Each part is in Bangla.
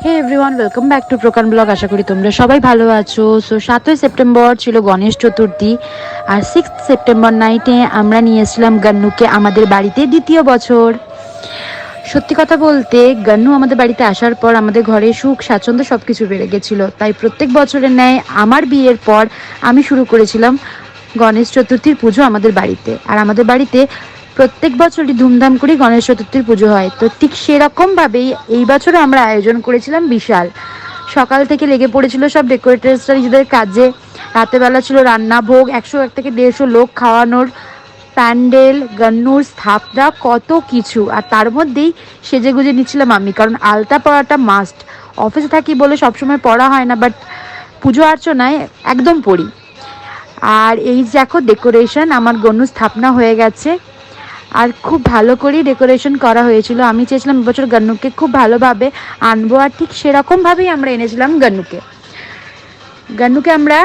Hey everyone, welcome back to Prakan blog. আশা করি তোমরা সবাই ভালো আছো। সো 7ই সেপ্টেম্বর ছিল গণেশ চতুর্থী, আর 6 সেপ্টেম্বর নাইটে আমরা নিয়ে এসেছিলাম গান্নুকে আমাদের বাড়িতে দ্বিতীয় বছর। সত্যি কথা বলতে, গান্নু আমাদের বাড়িতে আসার পর আমাদের ঘরে সুখ স্বাচ্ছন্দ্য সব কিছু বেড়ে গেছিলো। তাই প্রত্যেক বছরের ন্যায় আমার বিয়ের পর আমি শুরু করেছিলাম গণেশ চতুর্থীর পুজো আমাদের বাড়িতে। আর আমাদের বাড়িতে প্রত্যেক বছরই ধুমধাম করে গণেশ চতুর্থীর পুজো হয়। তো ঠিক সেরকমভাবেই এই বছরও আমরা আয়োজন করেছিলাম বিশাল। সকাল থেকে লেগে পড়েছিল সব ডেকোরেটার্সরা নিজেদের কাজে। রাতেবেলা ছিল রান্না, ভোগ, 100 থেকে 150 লোক খাওয়ানোর, প্যান্ডেল, গান্নুর স্থাপনা, কত কিছু। আর তার মধ্যেই সেজে গুজে নিচ্ছিলাম আমি, কারণ আলতা পরাটা মাস্ট। অফিসে থাকি বলে সবসময় পড়া হয় না, বাট পুজো অর্চনায় একদম পড়ি। আর এই দেখো ডেকোরেশন, আমার গন্নু স্থাপনা হয়ে গেছে। আর খুব ভালো করেই ডেকোরেশন করা হয়েছিল। আমি চেয়েছিলাম এবছর গান্নুকে খুব ভালোভাবে আনবো, আর ঠিক সেরকমভাবেই আমরা এনেছিলাম গান্নুকে। গান্নুকে আমরা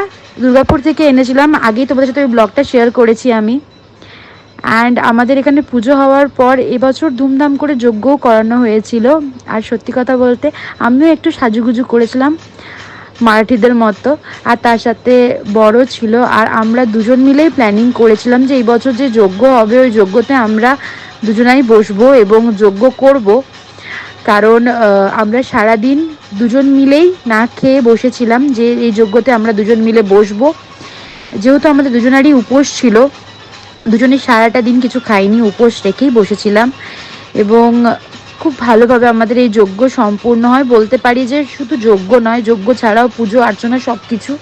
দুর্গাপুর থেকে এনেছিলাম, আগেই তোমাদের সাথে ওই ব্লগটা শেয়ার করেছি আমি। অ্যান্ড আমাদের এখানে পুজো হওয়ার পর এবছর ধুমধাম করে যজ্ঞও করানো হয়েছিল। আর সত্যি কথা বলতে আমিও একটু সাজুগুজু করেছিলাম মারাঠিদের মতো, আর তার সাথে বড় ছিল। আর আমরা দুজন মিলেই প্ল্যানিং করেছিলাম যে এই বছর যে যজ্ঞ হবে ওই যজ্ঞতে আমরা দুজনাই বসবো এবং যজ্ঞ করব। কারণ আমরা সারাদিন দুজন মিলেই না খেয়ে বসেছিলাম যে এই যজ্ঞতে আমরা দুজন মিলে বসবো। যেহেতু আমাদের দুজনারই উপোস ছিল, দুজনে সারাটা দিন কিছু খাইনি, উপোস রেখেই বসেছিলাম। এবং খুব ভালোভাবে আমাদের এই যজ্ঞ সম্পূর্ণ হয়। বলতে পারি যে শুধু যজ্ঞ নয়, যজ্ঞ ছাড়াও পুজো অর্চনা সব কিছু।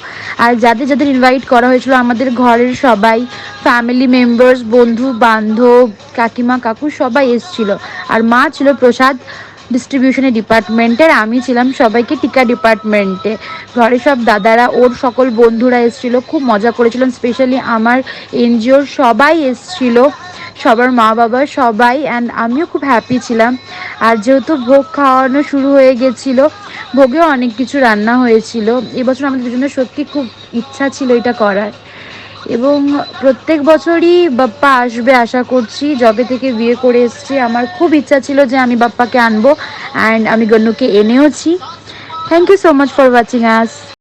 আর যাদের যাদের ইনভাইট করা হয়েছিল, আমাদের ঘরের সবাই, ফ্যামিলি মেম্বার্স, বন্ধু বান্ধব, কাকিমা কাকু সবাই এসেছিল। আর মা ছিল প্রসাদ ডিস্ট্রিবিউশনের ডিপার্টমেন্টের, আমি ছিলাম সবাইকে টিকা ডিপার্টমেন্টে। ঘরে সব দাদারা, ওর সকল বন্ধুরা এসেছিলো, খুব মজা করেছিলাম। স্পেশালি আমার এনজিওর সবাই এসেছিল, সবার মা বাবা সবাই। অ্যান্ড আমিও খুব হ্যাপি ছিলাম। আর যেহেতু ভোগ খাওয়ানো শুরু হয়ে গেছিলো, ভোগেও অনেক কিছু রান্না হয়েছিল। এবছর আমাদের দুজনের সত্যি খুব ইচ্ছা ছিল এটা করার। এবং প্রত্যেক বছরই বাপ্পা আসবে আশা করছি। যবে থেকে বিয়ে করে এসেছি আমার খুব ইচ্ছা ছিল যে আমি বাপ্পাকে আনবো, অ্যান্ড আমি গন্নুকে এনেওছি। Thank you so much for watching us.